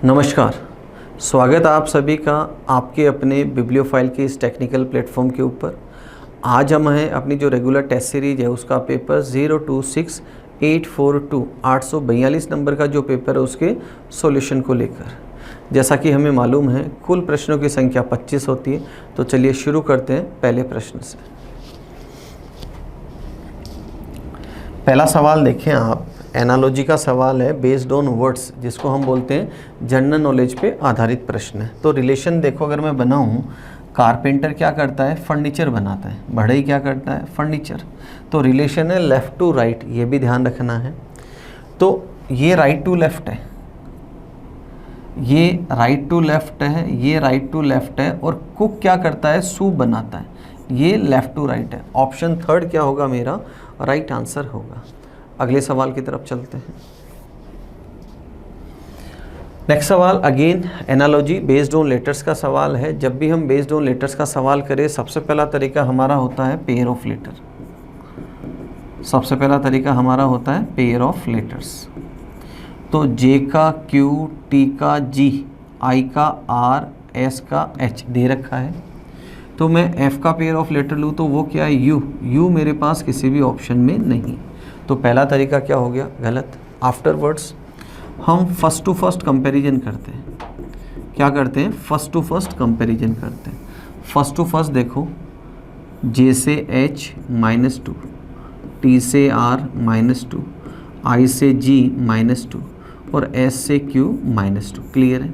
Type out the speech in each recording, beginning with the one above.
नमस्कार, स्वागत है आप सभी का आपके अपने बिब्लियोफाइल के इस टेक्निकल प्लेटफॉर्म के ऊपर। आज हम हैं अपनी जो रेगुलर टेस्ट सीरीज है उसका पेपर 026842 842 नंबर का जो पेपर है उसके सॉल्यूशन को लेकर। जैसा कि हमें मालूम है कुल प्रश्नों की संख्या 25 होती है, तो चलिए शुरू करते हैं पहले प्रश्न से। पहला सवाल देखें आप, एनालॉजी का सवाल है बेस्ड ऑन वर्ड्स, जिसको हम बोलते हैं जनरल नॉलेज पे आधारित प्रश्न है। तो रिलेशन देखो, अगर मैं बनाऊं, कारपेंटर क्या करता है, फर्नीचर बनाता है, बढ़ई क्या करता है, फर्नीचर। तो रिलेशन है लेफ़्ट टू राइट, ये भी ध्यान रखना है। तो ये राइट टू लेफ़्ट है, ये राइट टू लेफ़्ट है, ये राइट टू लेफ़्ट है, और कुक क्या करता है, सूप बनाता है, ये लेफ़्ट टू राइट है। ऑप्शन थर्ड क्या होगा मेरा, राइट आंसर होगा। अगले सवाल की तरफ चलते हैं। नेक्स्ट सवाल again analogy based on letters का सवाल है। जब भी हम बेस्ड ऑन लेटर्स का सवाल करें, सबसे पहला तरीका हमारा होता है पेयर ऑफ लेटर। सबसे पहला तरीका हमारा होता है पेयर ऑफ लेटर्स। तो जे का क्यू, टी का जी, आई का आर, एस का एच दे रखा है। तो मैं एफ का पेयर ऑफ लेटर लूँ तो वो क्या है, यू। यू मेरे पास किसी भी ऑप्शन में नहीं, तो पहला तरीका क्या हो गया, गलत। आफ्टरवर्ड्स हम फर्स्ट टू फर्स्ट कंपैरिजन करते हैं। क्या करते हैं, फर्स्ट टू फर्स्ट कंपैरिजन करते हैं। फर्स्ट टू फर्स्ट देखो, जे से एच -2, टी से आर -2, आई से जी -2 और एस से क्यू -2। क्लियर है।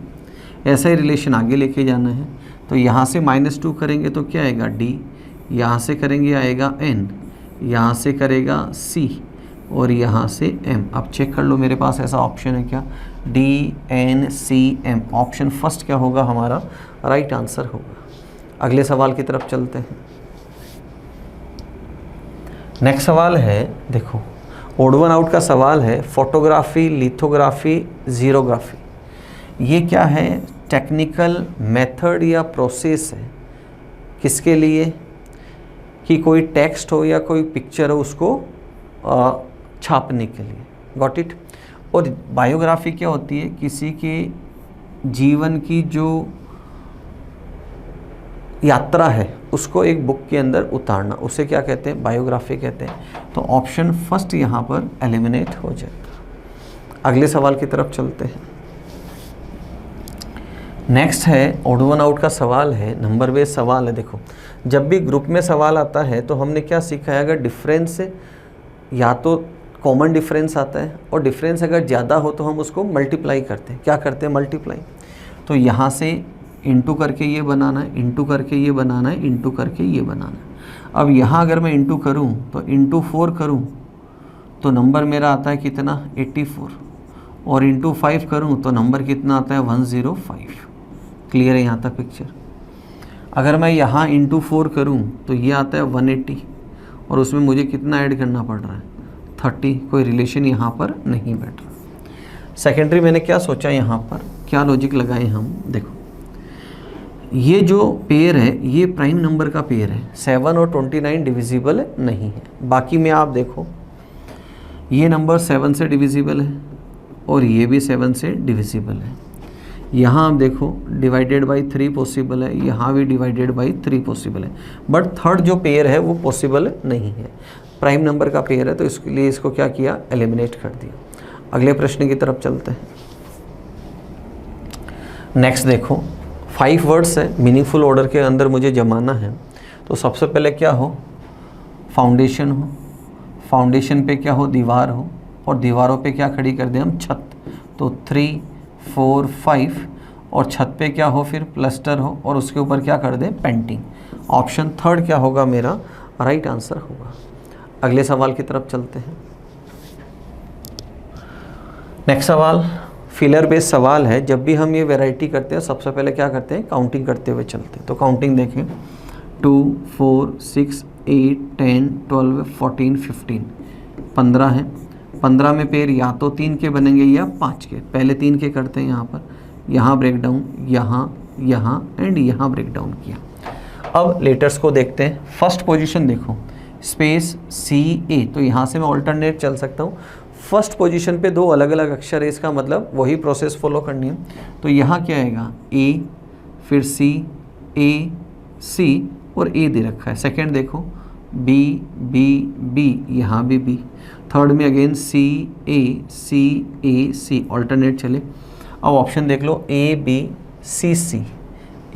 ऐसा ही रिलेशन आगे लेके जाना है। तो यहाँ से -2 करेंगे तो क्या आएगा, डी। यहाँ से करेंगे आएगा एन, यहाँ से करेगा सी, और यहाँ से M। अब चेक कर लो मेरे पास ऐसा ऑप्शन है क्या, DNCM। ऑप्शन फर्स्ट क्या होगा हमारा, राइट आंसर होगा। अगले सवाल की तरफ चलते हैं। नेक्स्ट सवाल है, देखो ओड वन आउट का सवाल है। फोटोग्राफी, लिथोग्राफी, जीरोग्राफी, ये क्या है, टेक्निकल मेथड या प्रोसेस है। किसके लिए, कि कोई टेक्स्ट हो या कोई पिक्चर हो उसको छापने के लिए। Got it. और बायोग्राफी क्या होती है, किसी के जीवन की जो यात्रा है उसको एक बुक के अंदर उतारना, उसे क्या कहते हैं, बायोग्राफी कहते हैं। तो ऑप्शन फर्स्ट यहाँ पर एलिमिनेट हो जाएगा। अगले सवाल की तरफ चलते हैं। नेक्स्ट है ओड वन आउट का सवाल है, नंबर बेस्ड सवाल है। देखो जब भी ग्रुप में सवाल आता है तो हमने क्या सीखा है, अगर डिफरेंस या तो कॉमन डिफरेंस आता है, और डिफरेंस अगर ज़्यादा हो तो हम उसको मल्टीप्लाई करते हैं। क्या करते हैं, मल्टीप्लाई। तो यहाँ से इंटू करके ये बनाना है, इंटू करके ये बनाना है, इंटू करके ये बनाना है। अब यहाँ अगर मैं इंटू करूँ तो इंटू 4 करूँ तो नंबर मेरा आता है कितना, 84, और इंटू 5 करूँ तो नंबर कितना आता है, 105। क्लियर है यहाँ तक पिक्चर। अगर मैं यहाँ इंटू 4 करूँ तो ये आता है 180, और उसमें मुझे कितना ऐड करना पड़ रहा है, 30। कोई रिलेशन यहाँ पर नहीं बैठ रहा। सेकेंडरी मैंने क्या सोचा, यहाँ पर क्या लॉजिक लगाए हम, देखो ये जो पेयर है ये प्राइम नंबर का पेयर है। 7 और 29 डिविजिबल नहीं है। बाकी में आप देखो ये नंबर 7 से डिविजिबल है और ये भी 7 से डिविजिबल है। यहाँ आप देखो डिवाइडेड बाई 3 पॉसिबल है, यहाँ भी डिवाइडेड बाई 3 पॉसिबल है, बट थर्ड जो पेयर है वो पॉसिबल नहीं है। प्राइम नंबर का पेयर है, तो इसके लिए इसको क्या किया, एलिमिनेट कर दिया। अगले प्रश्न की तरफ चलते हैं। नेक्स्ट देखो 5 वर्ड्स है, मीनिंगफुल ऑर्डर के अंदर मुझे जमाना है। तो सबसे पहले क्या हो, फाउंडेशन हो, फाउंडेशन पे क्या हो, दीवार हो, और दीवारों पे क्या खड़ी कर दें हम, छत। तो 3, 4, 5, और छत पे क्या हो फिर, प्लास्टर हो, और उसके ऊपर क्या कर दें, पेंटिंग। ऑप्शन थर्ड क्या होगा मेरा, राइट आंसर होगा। अगले सवाल की तरफ चलते हैं। नेक्स्ट सवाल फिलर बेस्ड सवाल है। जब भी हम ये वैरायटी करते हैं सबसे पहले क्या करते हैं, काउंटिंग करते हुए चलते हैं। तो काउंटिंग देखें, 2, 4, 6, 8, 10, 12, 14, 15, 15 है। 15 में पेयर या तो 3 के बनेंगे या 5 के। पहले 3 के करते हैं, यहाँ पर, यहाँ ब्रेक डाउन, यहाँ, यहाँ एंड यहाँ ब्रेक डाउन किया। अब लेटर्स को देखते हैं। फर्स्ट पोजीशन देखो, स्पेस CA, तो यहाँ से मैं ऑल्टरनेट चल सकता हूँ। फर्स्ट पोजीशन पे 2 अलग अलग अक्षर है, इसका मतलब वही प्रोसेस फॉलो करनी है। तो यहाँ क्या आएगा, ए, फिर सी, ए, सी और ए दे रखा है। सेकंड देखो बी, बी, बी, यहाँ भी बी। थर्ड में अगेन सी, ए, सी, ऑल्टरनेट चले। अब ऑप्शन देख लो ए, बी, सी, सी,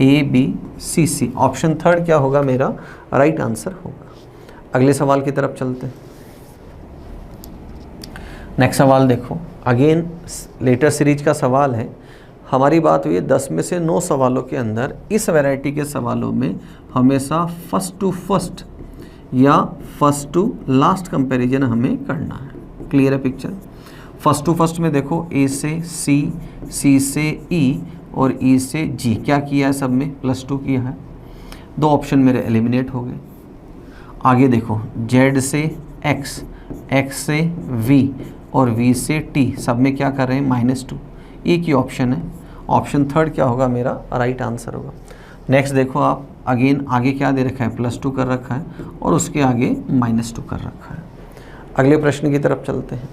ए, बी, सी, सी। ऑप्शन थर्ड क्या होगा मेरा, राइट आंसर होगा। अगले सवाल की तरफ चलते हैं। नेक्स्ट सवाल देखो, अगेन लेटर सीरीज का सवाल है। हमारी बात हुई है 10 में से 9 सवालों के अंदर इस वैरायटी के सवालों में हमेशा फर्स्ट टू फर्स्ट या फर्स्ट टू लास्ट कंपैरिजन हमें करना है। क्लियर है पिक्चर। फर्स्ट टू फर्स्ट में देखो ए से सी, सी से ई और ई से जी। क्या किया है सब में, +2 किया है। 2 ऑप्शन मेरे एलिमिनेट हो गए। आगे देखो जेड से एक्स, एक्स से वी और वी से टी, सब में क्या कर रहे हैं, -2। एक ही ऑप्शन है। ऑप्शन थर्ड क्या होगा मेरा, राइट आंसर होगा। नेक्स्ट देखो आप, अगेन आगे क्या दे रखा है, +2 कर रखा है और उसके आगे -2 कर रखा है। अगले प्रश्न की तरफ चलते हैं।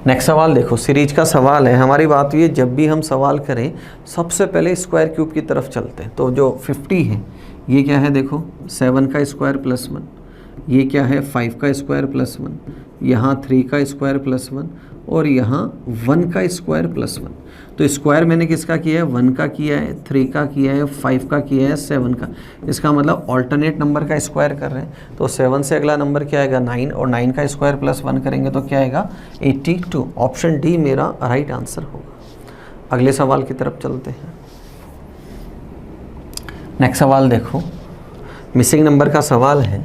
नेक्स्ट सवाल देखो, सीरीज का सवाल है। हमारी बात हुई है जब भी हम सवाल करें सबसे पहले स्क्वायर क्यूब की तरफ चलते हैं। तो जो 50 है ये क्या है, देखो 7 का स्क्वायर +1, ये क्या है 5 का स्क्वायर +1, यहाँ 3 का स्क्वायर +1 और यहाँ 1 का स्क्वायर +1। तो स्क्वायर मैंने किसका किया है, 1 का किया है, 3 का किया है, 5 का किया है, 7 का। इसका मतलब ऑल्टरनेट नंबर का स्क्वायर कर रहे हैं। तो 7 से अगला नंबर क्या आएगा, 9 और 9 का स्क्वायर +1 करेंगे तो क्या आएगा, 82। ऑप्शन डी मेरा राइट आंसर होगा। अगले सवाल की तरफ चलते हैं। नेक्स्ट सवाल देखो, मिसिंग नंबर का सवाल है।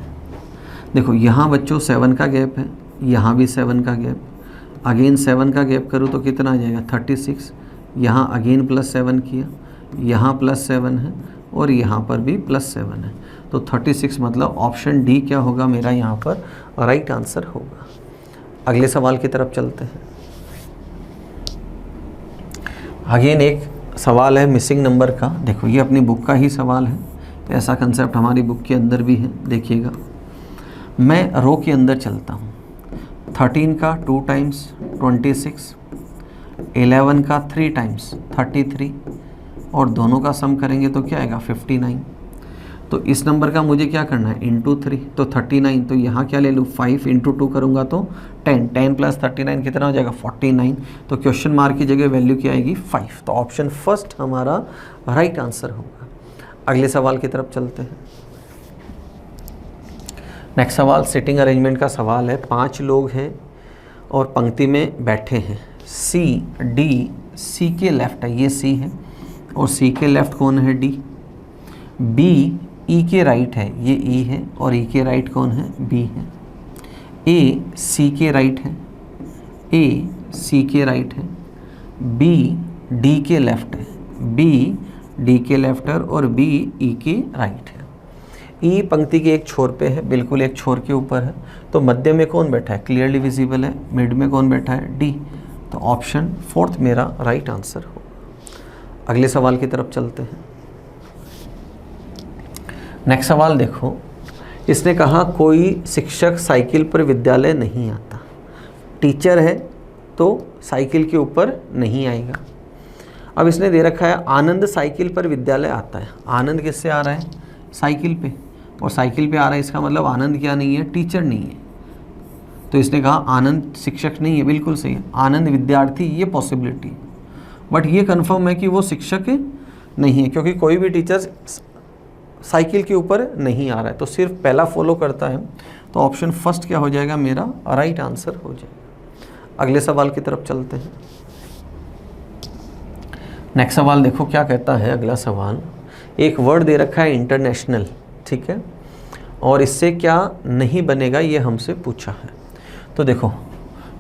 देखो यहाँ बच्चों 7 का गैप है, यहाँ भी 7 का गैप, अगेन 7 का गैप करूँ तो कितना आ जाएगा 36। यहाँ अगेन +7 किया, यहाँ +7 है और यहाँ पर भी +7 है। तो 36 मतलब ऑप्शन डी क्या होगा मेरा यहाँ पर राइट आंसर होगा। अगले सवाल की तरफ चलते हैं। अगेन एक सवाल है मिसिंग नंबर का। देखो ये अपनी बुक का ही सवाल है, ऐसा कंसेप्ट हमारी बुक के अंदर भी है। देखिएगा मैं रो के अंदर चलता हूँ। 13 का 2 टाइम्स 26, 11 का 3 टाइम्स 33 और दोनों का सम करेंगे तो क्या आएगा 59। तो इस नंबर का मुझे क्या करना है, इंटू 3 तो 39। तो यहाँ क्या ले लूँ 5 इंटू 2 करूँगा तो 10, 10 + 39 कितना हो जाएगा 49। तो क्वेश्चन मार्क की जगह वैल्यू क्या आएगी 5। तो ऑप्शन फर्स्ट हमारा राइट आंसर होगा। अगले सवाल की तरफ चलते हैं। नेक्स्ट सवाल सिटिंग अरेंजमेंट का सवाल है। 5 लोग हैं और पंक्ति में बैठे हैं। सी डी, सी के लेफ्ट है, ये सी है और सी के लेफ्ट कौन है, डी। बी ई के राइट है, ये ई है और ई के राइट कौन है, बी है। ए सी के राइट है, ए सी के राइट है। बी डी के लेफ्ट है, बी डी के लेफ्ट है और बी ई के राइट है। ई पंक्ति के एक छोर पे है, बिल्कुल एक छोर के ऊपर है। तो मध्य में कौन बैठा है, क्लियरली विजिबल है। मिड में कौन बैठा है, डी। तो ऑप्शन फोर्थ मेरा राइट आंसर होगा। अगले सवाल की तरफ चलते हैं। नेक्स्ट सवाल देखो, इसने कहा कोई शिक्षक साइकिल पर विद्यालय नहीं आता। टीचर है तो साइकिल के ऊपर नहीं आएगा। अब इसने दे रखा है आनंद साइकिल पर विद्यालय आता है। आनंद किससे आ रहा है, साइकिल पे, और साइकिल पे आ रहा है, इसका मतलब आनंद क्या नहीं है, टीचर नहीं है। तो इसने कहा आनंद शिक्षक नहीं है, बिल्कुल सही है। आनंद विद्यार्थी, ये पॉसिबिलिटी, बट ये कंफर्म है कि वो शिक्षक नहीं है, क्योंकि कोई भी टीचर साइकिल के ऊपर नहीं आ रहा है। तो सिर्फ पहला फॉलो करता है। तो ऑप्शन फर्स्ट क्या हो जाएगा मेरा राइट आंसर हो जाएगा। अगले सवाल की तरफ चलते हैं। नेक्स्ट सवाल देखो क्या कहता है। अगला सवाल, एक वर्ड दे रखा है इंटरनेशनल, ठीक है, और इससे क्या नहीं बनेगा ये हमसे पूछा है। तो देखो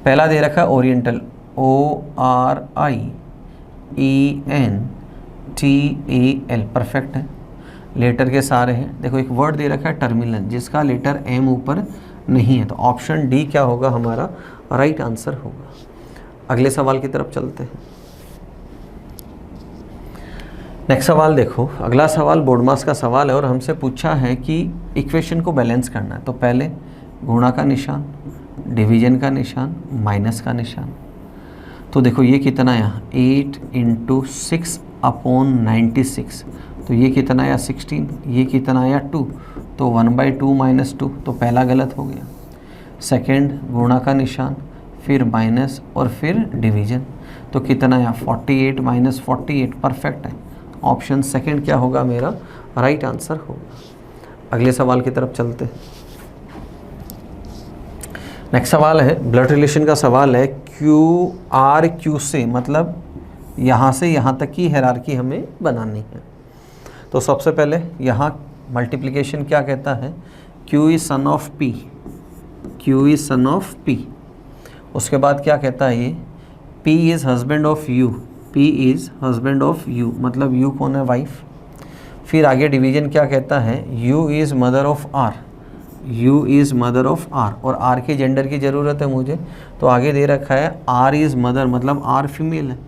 पहला दे रखा है ओरिएंटल, ORIENTAL, परफेक्ट है, लेटर के सारे हैं। देखो एक वर्ड दे रखा है टर्मिनल, जिसका लेटर M ऊपर नहीं है। तो ऑप्शन डी क्या होगा हमारा राइट आंसर होगा। अगले सवाल की तरफ चलते हैं। नेक्स्ट सवाल देखो, अगला सवाल बोर्ड मास का सवाल है और हमसे पूछा है कि इक्वेशन को बैलेंस करना है। तो पहले गुणा का निशान, डिवीजन का निशान, माइनस का निशान। तो देखो ये कितना आया 8 × 6/96, तो ये कितना आया 16, ये कितना आया 2, तो 1/2 - 2, तो पहला गलत हो गया। सेकंड गुणा का निशान, फिर माइनस और फिर डिवीजन, तो कितना आया 48 - 48, परफेक्ट है। ऑप्शन सेकंड क्या होगा मेरा राइट आंसर होगा। अगले सवाल की तरफ चलते हैं। नेक्स्ट सवाल है ब्लड रिलेशन का सवाल है। QR से मतलब यहाँ से यहाँ तक की हायरार्की हमें बनानी है। तो सबसे पहले यहाँ मल्टीप्लिकेशन क्या कहता है, Q is son of P, Q is son of P। उसके बाद क्या कहता है ये P is husband of U, P is husband of U, मतलब U कौन है वाइफ। फिर आगे डिवीजन क्या कहता है U is mother of R, U is mother of R, और R के जेंडर की ज़रूरत है मुझे, तो आगे दे रखा है R इज़ मदर, मतलब R फीमेल है।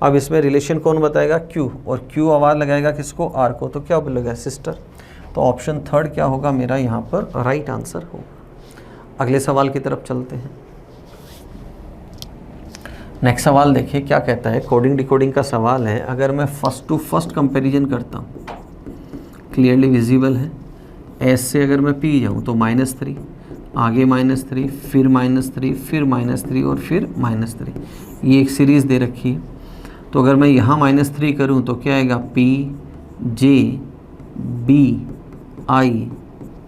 अब इसमें रिलेशन कौन बताएगा Q, और Q आवाज़ लगाएगा किसको R को, तो क्या बोलेगा सिस्टर। तो ऑप्शन थर्ड क्या होगा मेरा यहाँ पर राइट आंसर होगा। अगले सवाल की तरफ चलते हैं। नेक्स्ट सवाल देखिए क्या कहता है, कोडिंग डिकोडिंग का सवाल है। अगर मैं फर्स्ट टू फर्स्ट कंपैरिजन करता हूँ, क्लियरली विजिबल है, एस से अगर मैं पी जाऊँ तो -3, आगे -3, फिर -3, फिर -3 और फिर -3, ये एक सीरीज़ दे रखी है। तो अगर मैं यहाँ -3 करूँ तो क्या आएगा P J B I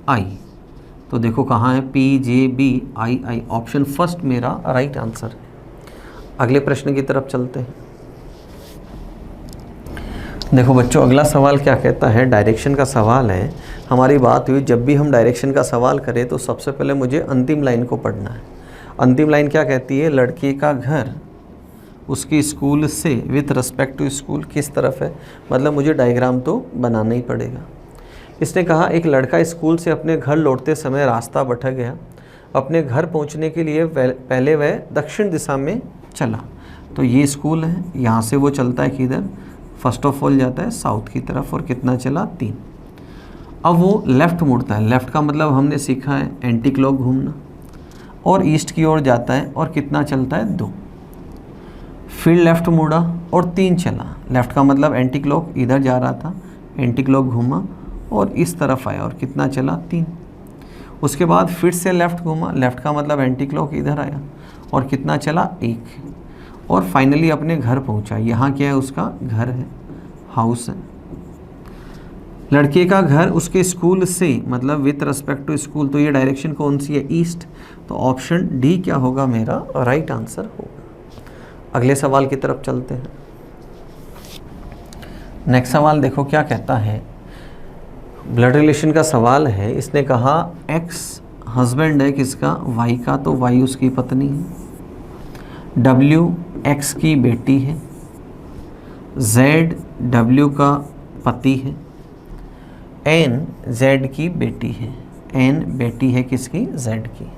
I। तो देखो कहाँ है P J B I I, option first मेरा राइट आंसर है। अगले प्रश्न की तरफ चलते हैं। देखो बच्चों अगला सवाल क्या कहता है, डायरेक्शन का सवाल है। हमारी बात हुई जब भी हम डायरेक्शन का सवाल करें तो सबसे पहले मुझे अंतिम लाइन को पढ़ना है। अंतिम लाइन क्या कहती है, लड़के का घर उसकी स्कूल से विथ रिस्पेक्ट टू स्कूल किस तरफ है, मतलब मुझे डायग्राम तो बनाना ही पड़ेगा। इसने कहा एक लड़का स्कूल से अपने घर लौटते समय रास्ता भटक गया। अपने घर पहुंचने के लिए पहले वह दक्षिण दिशा में चला। तो ये स्कूल है, यहाँ से वो चलता है किधर, फर्स्ट ऑफ ऑल जाता है साउथ की तरफ, और कितना चला 3। अब वो लेफ़्ट मुड़ता है, लेफ़्ट का मतलब हमने सीखा है एंटी क्लॉक घूमना, और ईस्ट की ओर जाता है और कितना चलता है 2। फिर लेफ़्ट मुड़ा और 3 चला, लेफ़्ट का मतलब एंटी क्लॉक इधर जा रहा था, एंटी क्लॉक घूमा और इस तरफ आया और कितना चला 3। उसके बाद फिर से लेफ़्ट घूमा, लेफ़्ट का मतलब एंटी क्लॉक इधर आया और कितना चला 1, और फाइनली अपने घर पहुंचा। यहाँ क्या है, उसका घर है, हाउस है। लड़के का घर उसके स्कूल से मतलब विथ रिस्पेक्ट टू स्कूल, तो ये डायरेक्शन कौन सी है, ईस्ट। तो ऑप्शन डी क्या होगा मेरा राइट आंसर होगा। अगले सवाल की तरफ चलते हैं। नेक्स्ट सवाल देखो क्या कहता है, ब्लड रिलेशन का सवाल है। इसने कहा एक्स हस्बैंड है किसका, वाई का, तो वाई उसकी पत्नी है। डब्ल्यू एक्स की बेटी है। जेड डब्ल्यू का पति है। एन जेड की बेटी है, एन बेटी है किसकी, जेड की।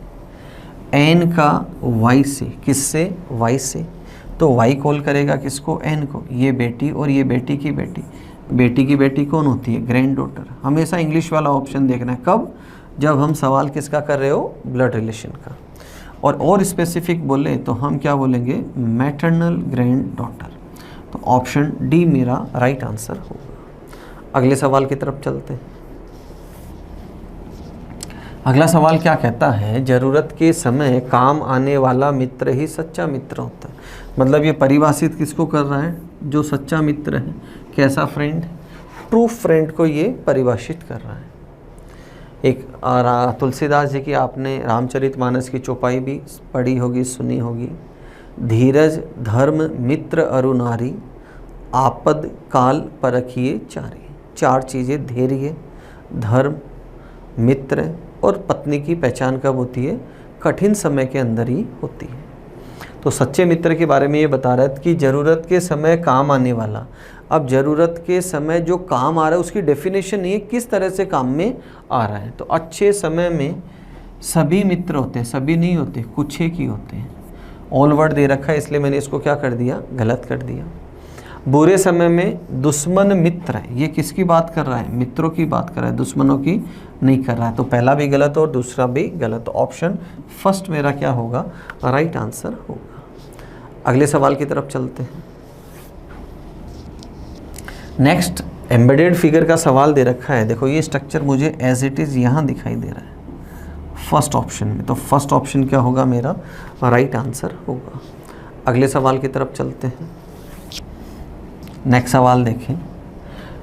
एन का वाई से, किससे, वाई से, तो वाई कॉल करेगा किसको, एन को। ये बेटी और ये बेटी की बेटी, बेटी की बेटी कौन होती है, ग्रैंड डॉटर। हमेशा इंग्लिश वाला ऑप्शन देखना है, कब, जब हम सवाल किसका कर रहे हो, ब्लड रिलेशन का। और स्पेसिफिक बोले तो हम क्या बोलेंगे, मैटरनल ग्रैंड डॉटर। तो ऑप्शन डी मेरा राइट आंसर होगा। अगले सवाल की तरफ चलते हैं। अगला सवाल क्या कहता है, ज़रूरत के समय काम आने वाला मित्र ही सच्चा मित्र होता है। मतलब ये परिभाषित किसको कर रहा है, जो सच्चा मित्र है, कैसा फ्रेंड, ट्रू फ्रेंड को ये परिभाषित कर रहा है। एक तुलसीदास जी की आपने रामचरितमानस की चौपाई भी पढ़ी होगी, सुनी होगी। धीरज धर्म मित्र अरु नारी, आपद काल परखिए चारी। 4 चीज़ें, धैर्य, धर्म, मित्र और पत्नी की पहचान कब होती है, कठिन समय के अंदर ही होती है। तो सच्चे मित्र के बारे में ये बता रहा है कि ज़रूरत के समय काम आने वाला। अब ज़रूरत के समय जो काम आ रहा है उसकी डेफिनेशन ये किस तरह से काम में आ रहा है। तो अच्छे समय में सभी मित्र होते हैं, सभी नहीं होते, कुछ एक ही होते हैं। ऑल वर्ड दे रखा है इसलिए मैंने इसको क्या कर दिया, गलत कर दिया। बुरे समय में दुश्मन मित्र है, ये किसकी बात कर रहा है? मित्रों की बात कर रहा है, दुश्मनों की नहीं कर रहा है। तो पहला भी गलत और दूसरा भी गलत। तो ऑप्शन फर्स्ट मेरा क्या होगा? राइट आंसर होगा। अगले सवाल की तरफ चलते हैं। नेक्स्ट एम्बेडेड फिगर का सवाल दे रखा है। देखो ये स्ट्रक्चर मुझे एज इट इज़ यहाँ दिखाई दे रहा है फर्स्ट ऑप्शन में। तो फर्स्ट ऑप्शन क्या होगा मेरा? राइट आंसर होगा। अगले सवाल की तरफ चलते हैं। नेक्स्ट सवाल देखें,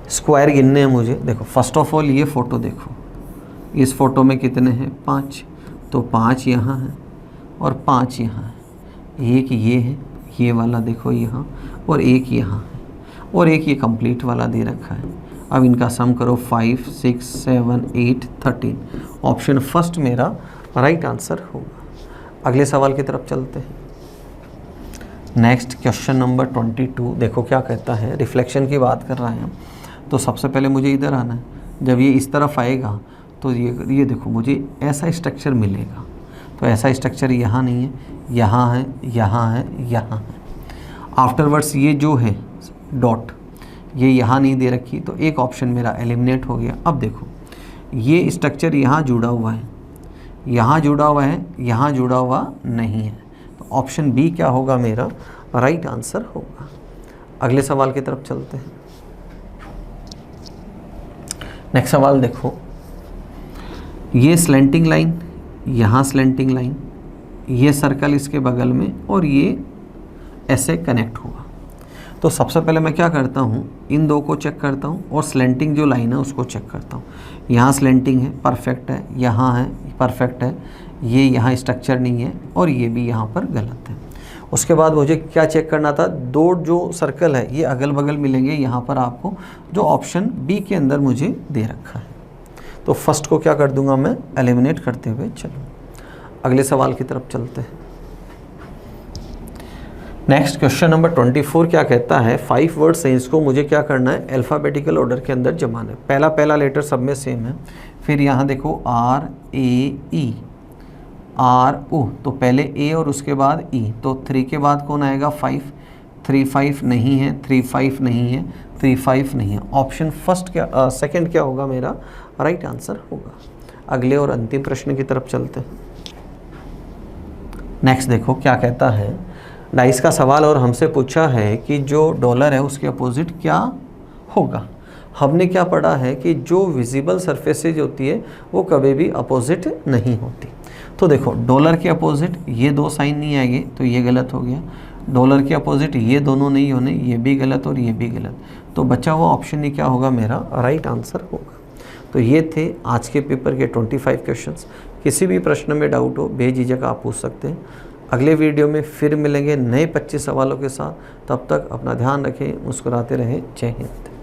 स्क्वायर गिनने हैं मुझे। देखो फर्स्ट ऑफ ऑल ये फ़ोटो देखो, इस फ़ोटो में कितने हैं? 5। तो 5 यहाँ है और 5 यहाँ है। एक ये है, ये वाला देखो यहाँ, और एक यहाँ है, और एक ये कंप्लीट वाला दे रखा है। अब इनका सम करो, 5, 6, 7, 8, 13। ऑप्शन फर्स्ट मेरा राइट आंसर होगा। अगले सवाल की तरफ चलते हैं। Next question number 22। देखो क्या कहता है, रिफ्लेक्शन की बात कर रहा है। तो सबसे पहले मुझे इधर आना है। जब ये इस तरफ आएगा तो ये देखो मुझे ऐसा स्ट्रक्चर मिलेगा। तो ऐसा स्ट्रक्चर यहाँ नहीं है, यहाँ है, यहाँ है, यहाँ है। आफ्टरवर्ड्स ये जो है डॉट, ये यहाँ नहीं दे रखी, तो एक ऑप्शन मेरा एलिमिनेट हो गया। अब देखो ये स्ट्रक्चर यहाँ जुड़ा हुआ है, यहाँ जुड़ा हुआ है, यहाँ जुड़ा हुआ नहीं है। तो ऑप्शन बी क्या होगा मेरा? राइट आंसर होगा। अगले सवाल की तरफ चलते हैं। नेक्स्ट सवाल देखो, ये स्लैंटिंग लाइन, यहाँ स्लैंटिंग लाइन, ये सर्कल इसके बगल में, और ये ऐसे कनेक्ट हुआ। तो सबसे पहले मैं क्या करता हूँ, इन दो को चेक करता हूँ और स्लैंटिंग जो लाइन है उसको चेक करता हूँ। यहाँ स्लैंटिंग है, परफेक्ट है, यहाँ है, परफेक्ट है, ये यहाँ स्ट्रक्चर नहीं है, और ये भी यहाँ पर गलत है। उसके बाद मुझे क्या चेक करना था? दो जो सर्कल है ये अगल बगल मिलेंगे यहाँ पर आपको, जो ऑप्शन बी के अंदर मुझे दे रखा है। तो फर्स्ट को क्या कर दूंगा मैं? एलिमिनेट करते हुए चलो अगले सवाल की तरफ चलते हैं। नेक्स्ट क्वेश्चन नंबर 24 क्या कहता है? 5 वर्ड्स हैं, इसको मुझे क्या करना है? अल्फ़ाबेटिकल ऑर्डर के अंदर जमाना है। पहला लेटर सब में सेम है। फिर यहाँ देखो RAE, RO, तो पहले ए और उसके बाद ई। तो 3 के बाद कौन आएगा? 5। 3 5 नहीं है, 3 5 नहीं है, 3 5 नहीं है। ऑप्शन फर्स्ट क्या सेकंड क्या होगा मेरा? राइट आंसर होगा। अगले और अंतिम प्रश्न की तरफ चलते हैं। नेक्स्ट देखो क्या कहता है, डाइस का सवाल और हमसे पूछा है कि जो डॉलर है उसके अपोजिट क्या होगा। हमने क्या पढ़ा है कि जो विजिबल सरफेसेज होती है वो कभी भी अपोजिट नहीं होती। तो देखो डॉलर के अपोजिट ये दो साइन नहीं आएंगे, तो ये गलत हो गया। डॉलर के अपोजिट ये दोनों नहीं होने, ये भी गलत और ये भी गलत। तो बचा हुआ ऑप्शन ही क्या होगा मेरा? राइट आंसर होगा। तो ये थे आज के पेपर के 25 क्वेश्चंस। किसी भी प्रश्न में डाउट हो बेझिझक आप पूछ सकते हैं। अगले वीडियो में फिर मिलेंगे नए 25 सवालों के साथ। तब तक अपना ध्यान रखें, मुस्कुराते रहें। जय हिंद।